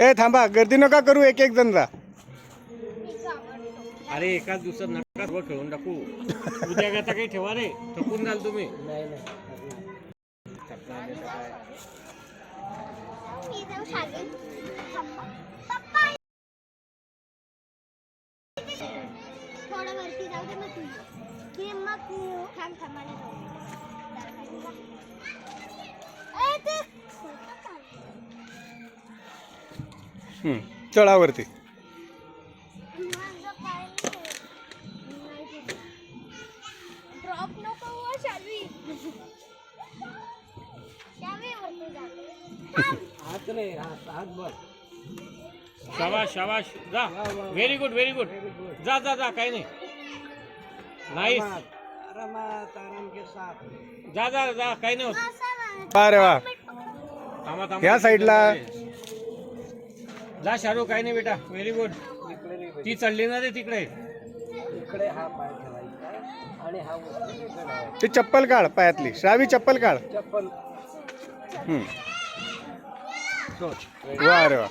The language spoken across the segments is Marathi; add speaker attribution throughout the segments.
Speaker 1: ए थांबा, गर्दी नका करू, एक एक जण जा.
Speaker 2: अरे एकाच दिवसात नका सर्व खेळून टाकू. उद्या घेता काही ठेवा रे, थकून जाल तुम्ही.
Speaker 1: चढावरती
Speaker 2: शाबाश शाबाश, जा. Very good very good. जा जा जा, काही नाही. नाईस. जा जा जा, काही नाही होत.
Speaker 1: अरे वा,
Speaker 2: थांबा थांबा,
Speaker 1: या साईडला
Speaker 2: जा. शाहरुख, काही नाही बेटा, व्हेरी गुड. ती चढली ना रे तिकडे.
Speaker 3: इकडे हा पाय ठेवायचा आणि हा उचलून
Speaker 1: ते चप्पल काढ पायातली, श्रावी चप्पल काढ.
Speaker 3: चप्पल.
Speaker 1: वा अरे वा,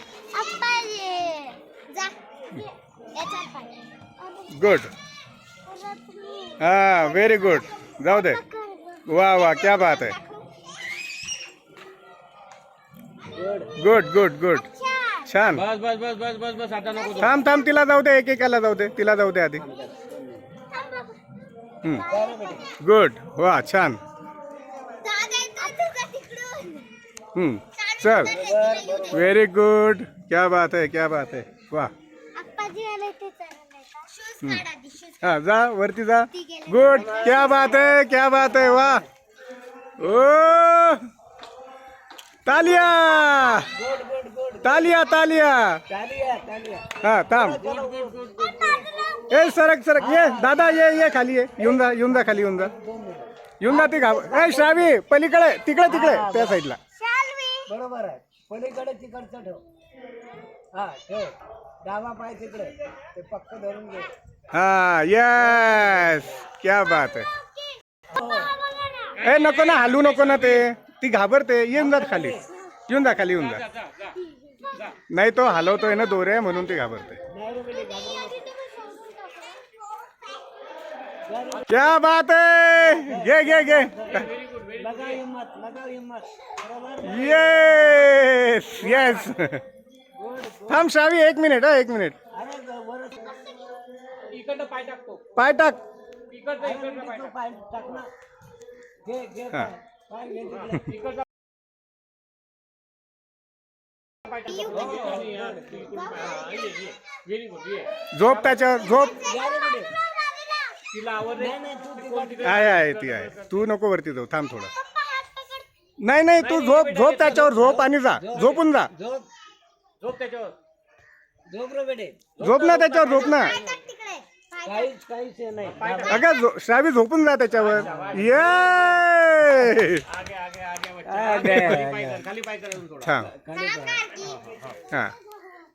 Speaker 1: गुड. हा व्हेरी गुड, जाऊ दे. वा वा, क्या बात है. गुड गुड गुड, छान.
Speaker 2: बस बस बस बस बस बस, आता नको जाऊ.
Speaker 1: थांब थांब, तिला जाऊ दे, एकेकाला जाऊ दे, तिला जाऊ दे आधी. गुड, वा छान. चल, व्हेरी गुड, क्या बात है क्या बात है. वा. हा, जा वरती जा. गुड, क्या बात है क्या बात है. वा. ओ, तालिया तालिया तालिया. हा थांब. ए सरक सरक, ये दादा, ये खाली ये. येऊन जा खाली, येऊन जा ती ए श्रावी, पलीकडे, तिकडे तिकडे, त्या साईडला.
Speaker 3: बरोबर आहे, पलीकडे तिकडचं ठेव. हा ठेव, डावा पाय तिकडे, ते पक्क धरून घे.
Speaker 1: हा, यस, क्या बात है. ए नको ना, हलू नको ना, ते ती घाबरते. येऊन जात खाली, येऊन जा खाली, येऊन जा. नाही तो हलवतोय ना दोरे, म्हणून ती घाबरते. क्या बात है. घे घे घे.
Speaker 3: लगा हिम्मत, लगा हिम्मत. बरोबर.
Speaker 1: Yes yes. थांब श्रावी, एक मिनिट, एक मिनिट.
Speaker 3: अरे वर
Speaker 2: इकडनं पाय टाकतो.
Speaker 1: पाय टाक.
Speaker 2: इकडनं पाय टाक.
Speaker 3: पाय टाक ना. घे घे
Speaker 1: हा.
Speaker 3: पाय घे तिकडे.
Speaker 2: इकडचं पाय टाक. Very good. ये
Speaker 1: झोप त्याच्यावर, झोप.
Speaker 2: तिला आवडले.
Speaker 1: आहे ती आहे. तू नको वरती जाऊ, थांब थोडं. नाही नाही, तू झोप त्याच्यावर, झोप आणि जा, झोपून जा.
Speaker 2: झोप त्याच्यावर.
Speaker 3: झोप रे बेटे.
Speaker 1: झोप ना त्याच्यावर, झोप ना.
Speaker 3: काहीच हे नाही.
Speaker 1: अगं श्रावी, झोपून जा त्याच्यावर. ये.
Speaker 2: आगे आगे आगे बच्चा. खाली पाय कर थोडा.
Speaker 1: हा,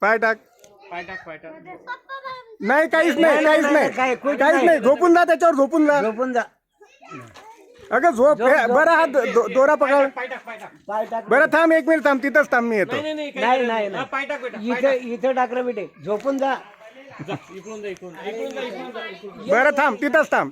Speaker 1: पाय टाक.
Speaker 2: पाय टाक पाय टाक.
Speaker 1: नाही, काहीच नाही, काहीच नाही. झोपून जा त्याच्यावर, झोपून जा. अगं झोप. बरं, हा दोरा पकड.
Speaker 2: पाय टाक पाय टाक.
Speaker 3: पाय टाक.
Speaker 1: बरं थांब, एक मिनिट थांब, तिथंच थांब, मी येतो.
Speaker 3: नाही.
Speaker 2: पाय टाक बेटा.
Speaker 3: इथे टाक रे बेटे, झोपून जा.
Speaker 2: इकडून जा, इकडून जा.
Speaker 1: बरं थांब, तिथंच थांब.